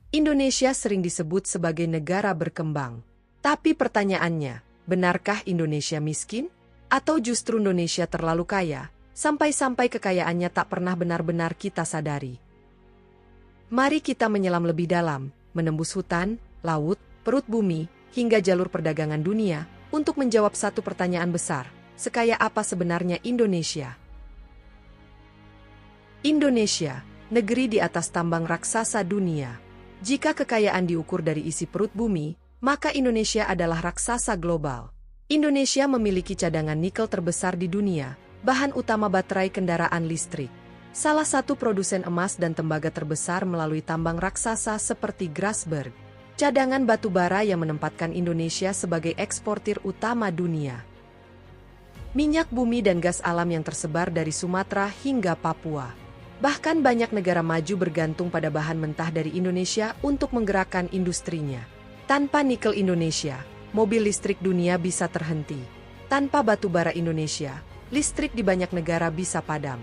Indonesia sering disebut sebagai negara berkembang. Tapi pertanyaannya, benarkah Indonesia miskin? Atau justru Indonesia terlalu kaya, sampai-sampai kekayaannya tak pernah benar-benar kita sadari? Mari kita menyelam lebih dalam, menembus hutan, laut, perut bumi, hingga jalur perdagangan dunia, untuk menjawab satu pertanyaan besar, sekaya apa sebenarnya Indonesia? Indonesia, negeri di atas tambang raksasa dunia. Jika kekayaan diukur dari isi perut bumi, maka Indonesia adalah raksasa global. Indonesia memiliki cadangan nikel terbesar di dunia, bahan utama baterai kendaraan listrik. Salah satu produsen emas dan tembaga terbesar melalui tambang raksasa seperti Grasberg. Cadangan batu bara yang menempatkan Indonesia sebagai eksportir utama dunia. Minyak bumi dan gas alam yang tersebar dari Sumatera hingga Papua. Bahkan banyak negara maju bergantung pada bahan mentah dari Indonesia untuk menggerakkan industrinya. Tanpa nikel Indonesia, mobil listrik dunia bisa terhenti. Tanpa batu bara Indonesia, listrik di banyak negara bisa padam.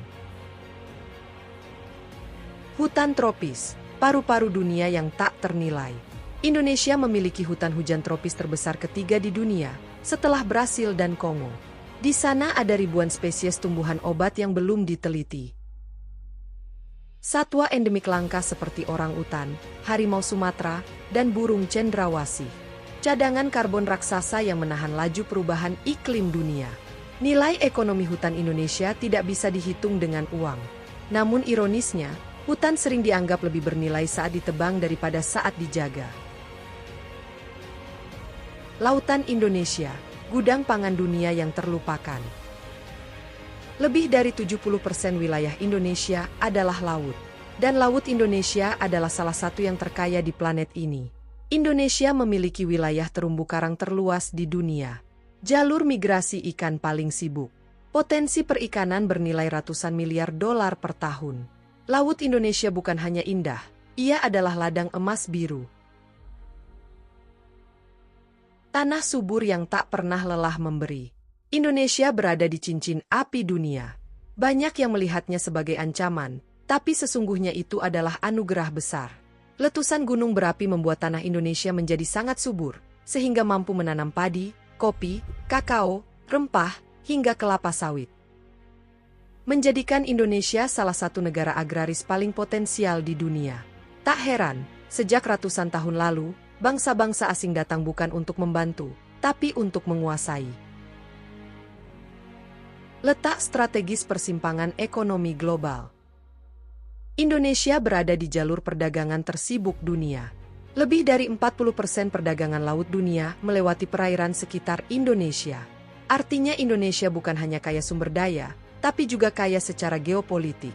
Hutan tropis, paru-paru dunia yang tak ternilai. Indonesia memiliki hutan hujan tropis terbesar ketiga di dunia, setelah Brasil dan Kongo. Di sana ada ribuan spesies tumbuhan obat yang belum diteliti. Satwa endemik langka seperti orang utan, harimau Sumatera, dan burung cendrawasih. Cadangan karbon raksasa yang menahan laju perubahan iklim dunia. Nilai ekonomi hutan Indonesia tidak bisa dihitung dengan uang. Namun ironisnya, hutan sering dianggap lebih bernilai saat ditebang daripada saat dijaga. Lautan Indonesia, gudang pangan dunia yang terlupakan. Lebih dari 70% wilayah Indonesia adalah laut. Dan laut Indonesia adalah salah satu yang terkaya di planet ini. Indonesia memiliki wilayah terumbu karang terluas di dunia. Jalur migrasi ikan paling sibuk. Potensi perikanan bernilai ratusan miliar dolar per tahun. Laut Indonesia bukan hanya indah, ia adalah ladang emas biru. Tanah subur yang tak pernah lelah memberi. Indonesia berada di cincin api dunia. Banyak yang melihatnya sebagai ancaman, tapi sesungguhnya itu adalah anugerah besar. Letusan gunung berapi membuat tanah Indonesia menjadi sangat subur, sehingga mampu menanam padi, kopi, kakao, rempah, hingga kelapa sawit. Menjadikan Indonesia salah satu negara agraris paling potensial di dunia. Tak heran, sejak ratusan tahun lalu, bangsa-bangsa asing datang bukan untuk membantu, tapi untuk menguasai. Letak strategis persimpangan ekonomi global. Indonesia berada di jalur perdagangan tersibuk dunia. Lebih dari 40% perdagangan laut dunia melewati perairan sekitar Indonesia. Artinya Indonesia bukan hanya kaya sumber daya, tapi juga kaya secara geopolitik.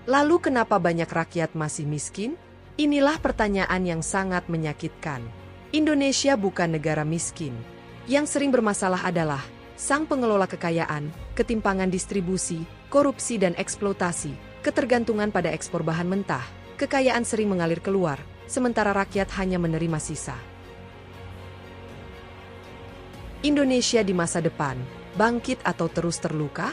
Lalu kenapa banyak rakyat masih miskin? Inilah pertanyaan yang sangat menyakitkan. Indonesia bukan negara miskin. Yang sering bermasalah adalah sang pengelola kekayaan, ketimpangan distribusi, korupsi dan eksploitasi, ketergantungan pada ekspor bahan mentah, kekayaan sering mengalir keluar, sementara rakyat hanya menerima sisa. Indonesia di masa depan, bangkit atau terus terluka?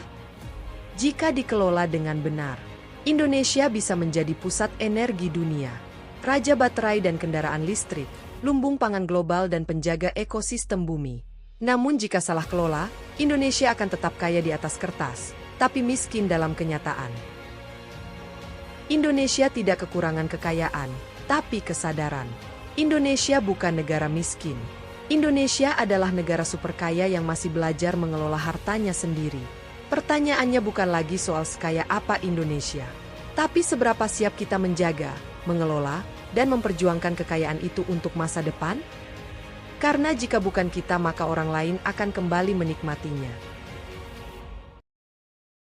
Jika dikelola dengan benar, Indonesia bisa menjadi pusat energi dunia, raja baterai dan kendaraan listrik, lumbung pangan global dan penjaga ekosistem bumi. Namun jika salah kelola, Indonesia akan tetap kaya di atas kertas, tapi miskin dalam kenyataan. Indonesia tidak kekurangan kekayaan, tapi kesadaran. Indonesia bukan negara miskin. Indonesia adalah negara super kaya yang masih belajar mengelola hartanya sendiri. Pertanyaannya bukan lagi soal sekaya apa Indonesia, tapi seberapa siap kita menjaga, mengelola, dan memperjuangkan kekayaan itu untuk masa depan? Karena jika bukan kita maka orang lain akan kembali menikmatinya.